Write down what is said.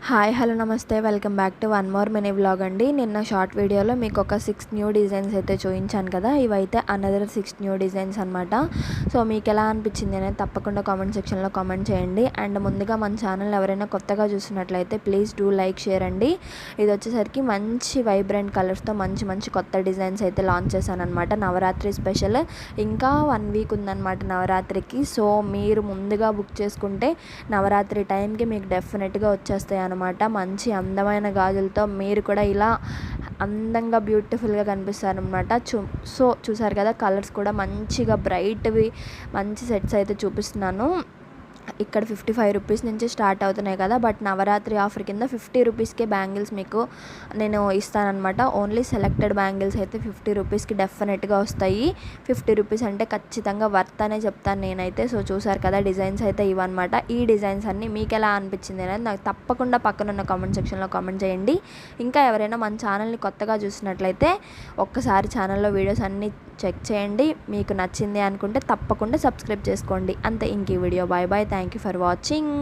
Hi hello నమస్తే welcome back to one more mini vlog అండి. నిన్న షార్ట్ వీడియోలో మీకు ఒక 6 న్యూ డిజైన్స్ అయితే చూపించాను కదా. ఇవైతే అనదర్ 6 న్యూ డిజైన్స్ అనమాట. సో మీకు ఎలా అనిపించింది అనేది తప్పకుండా కామెంట్ సెక్షన్లో కామెంట్ చేయండి. అండ్ ముందుగా మన ఛానల్ ఎవరైనా కొత్తగా చూసినట్లయితే ప్లీజ్ డూ లైక్ షేర్ అండి. ఇది వచ్చేసరికి మంచి వైబ్రెంట్ కలర్స్తో మంచి మంచి కొత్త డిజైన్స్ అయితే లాంచ్ చేశాను అనమాట. నవరాత్రి స్పెషల్ ఇంకా 1 వీక్ ఉందన్నమాట నవరాత్రికి. సో మీరు ముందుగా బుక్ చేసుకుంటే నవరాత్రి టైంకి మీకు డెఫినెట్గా వచ్చేస్తాయి అనమాట. మంచి అందమైన గాజులతో మీరు కూడా ఇలా అందంగా బ్యూటిఫుల్గా కనిపిస్తారనమాట. సో చూసారు కదా, కలర్స్ కూడా మంచిగా బ్రైట్వి మంచి సెట్స్ అయితే చూపిస్తున్నాను. ఇక్కడ 55 రూపీస్ నుంచి స్టార్ట్ అవుతున్నాయి కదా. బట్ నవరాత్రి ఆఫర్ కింద 50 రూపీస్కే బ్యాంగిల్స్ మీకు నేను ఇస్తానన్నమాట. ఓన్లీ సెలెక్టెడ్ బ్యాంగిల్స్ అయితే 50 రూపీస్కి డెఫినెట్గా వస్తాయి. 50 రూపీస్ అంటే ఖచ్చితంగా వర్త్ అనే చెప్తాను నేనైతే. సో చూసారు కదా, డిజైన్స్ అయితే ఇవన్నమాట. ఈ డిజైన్స్ అన్నీ మీకు ఎలా అనిపించింది అనేది నాకు తప్పకుండా పక్కనున్న కామెంట్ సెక్షన్లో కామెంట్ చేయండి. ఇంకా ఎవరైనా మన ఛానల్ని కొత్తగా చూసినట్లయితే ఒక్కసారి ఛానల్లో వీడియోస్ అన్నీ చెక్ చేయండి. మీకు నచ్చింది అనుకుంటే తప్పకుండా సబ్స్క్రైబ్ చేసుకోండి. అంతే, ఇంక ఈ video. Bye bye. Thank you for watching.